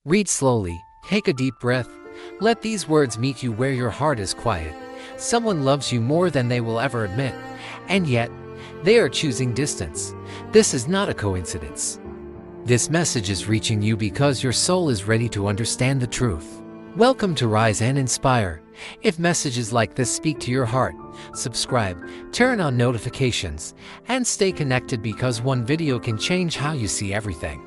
Read slowly, take a deep breath. Let these words meet you where your heart is quiet. Someone loves you more than they will ever admit, and yet, they are choosing distance. This is not a coincidence. This message is reaching you because your soul is ready to understand the truth. Welcome to Rise and Inspire. If messages like this speak to your heart, subscribe, turn on notifications, and stay connected because one video can change how you see everything.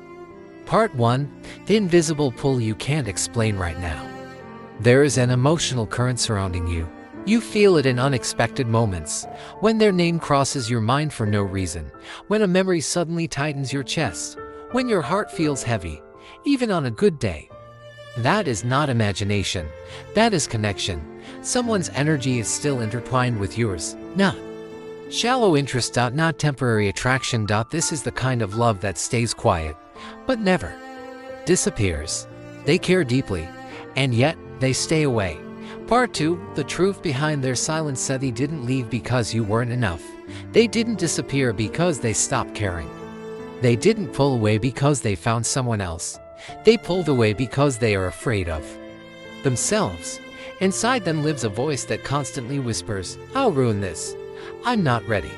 Part 1. The invisible pull you can't explain right now. There is an emotional current surrounding you. You feel it in unexpected moments, when their name crosses your mind for no reason, when a memory suddenly tightens your chest, when your heart feels heavy, even on a good day. That is not imagination, that is connection. Someone's energy is still intertwined with yours, not shallow interest. Not temporary attraction. This is the kind of love that stays quiet, but never disappears. They care deeply, and yet they stay away. Part 2. The truth behind their silence. They didn't leave because you weren't enough. They didn't disappear because they stopped caring. They didn't pull away because they found someone else. They pulled away because they are afraid of themselves. Inside them lives a voice that constantly whispers, "I'll ruin this. I'm not ready.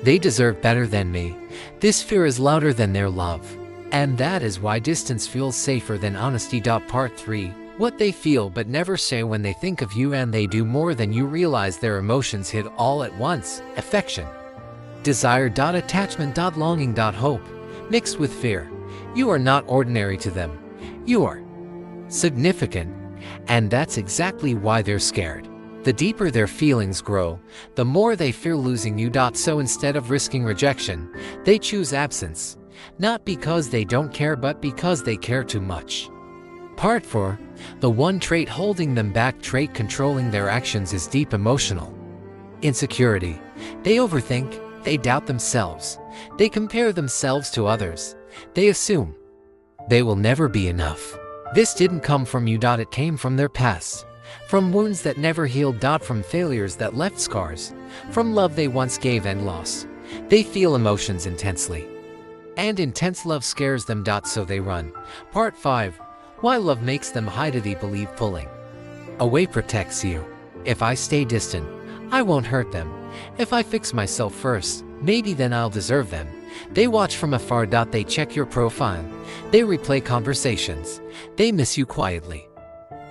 They deserve better than me." This fear is louder than their love. And that is why distance feels safer than honesty. Part 3. What they feel but never say when they think of you, and they do more than you realize. Their emotions hit all at once: affection, desire, attachment, longing, hope, mixed with fear. You are not ordinary to them. You are significant, and that's exactly why they're scared. The deeper their feelings grow, the more they fear losing you. So instead of risking rejection, they choose absence, not because they don't care, but because they care too much. Part 4. The one trait holding them back, trait controlling their actions, is deep emotional insecurity. They overthink, they doubt themselves, they compare themselves to others, they assume they will never be enough. This didn't come from you. It came from their past, from wounds that never healed. From failures that left scars, from love they once gave and lost. They feel emotions intensely, and intense love scares them. So they run. Part 5. Why love makes them hide. They believe pulling away protects you. If I stay distant, I won't hurt them. If I fix myself first, maybe then I'll deserve them. They watch from afar. They check your profile. They replay conversations. They miss you quietly.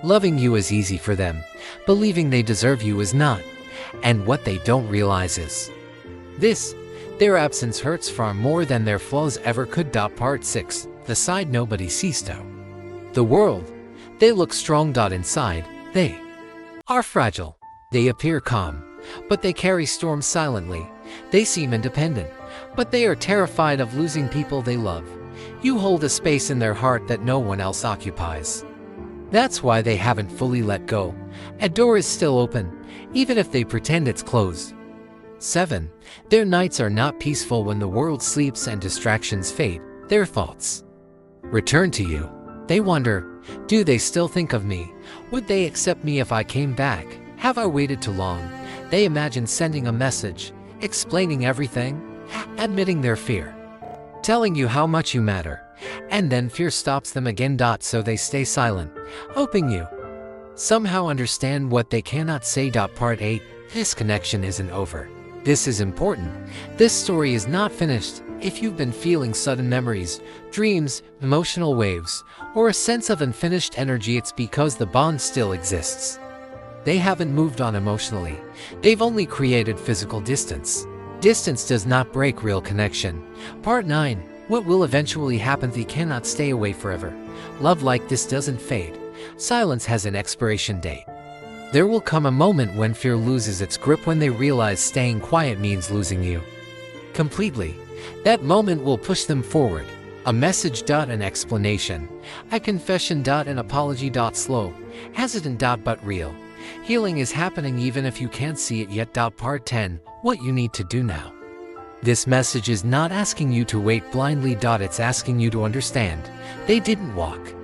Loving you is easy for them. Believing they deserve you is not. And what they don't realize is this: their absence hurts far more than their flaws ever could. Part 6. The side nobody sees. The world. They look strong. Inside, they are fragile. They appear calm, but they carry storms silently. They seem independent, but they are terrified of losing people they love. You hold a space in their heart that no one else occupies. That's why they haven't fully let go. A door is still open, even if they pretend it's closed. 7. Their nights are not peaceful. When the world sleeps and distractions fade, their thoughts return to you. They wonder, do they still think of me? Would they accept me if I came back? Have I waited too long? They imagine sending a message, explaining everything, admitting their fear, telling you how much you matter, and then fear stops them again. So they stay silent, hoping you somehow understand what they cannot say. Part 8. This connection isn't over. This is important. This story is not finished. If you've been feeling sudden memories, dreams, emotional waves, or a sense of unfinished energy, it's because the bond still exists. They haven't moved on emotionally. They've only created physical distance. Distance does not break real connection. Part 9. What will eventually happen? They cannot stay away forever. Love like this doesn't fade. Silence has an expiration date. There will come a moment when fear loses its grip, when they realize staying quiet means losing you completely. That moment will push them forward. A message. An explanation. A confession. An apology. Slow, hesitant. But real. Healing is happening even if you can't see it yet. Part 10. What you need to do now. This message is not asking you to wait blindly. It's asking you to understand. They didn't walk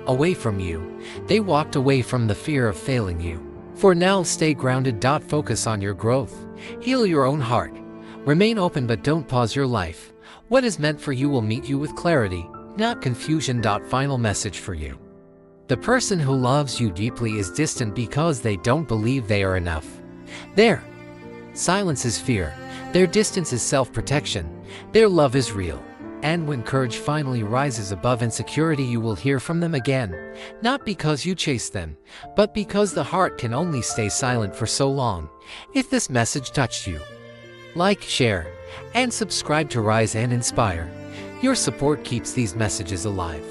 away from you. They walked away from the fear of failing you. For now, stay grounded. Focus on your growth. Heal your own heart. Remain open, but don't pause your life. What is meant for you will meet you with clarity, not confusion. Final message for you. The person who loves you deeply is distant because they don't believe they are enough. Their silence is fear. Their distance is self-protection. Their love is real. And when courage finally rises above insecurity, you will hear from them again. Not because you chase them, but because the heart can only stay silent for so long. If this message touched you, like, share, and subscribe to Rise and Inspire. Your support keeps these messages alive.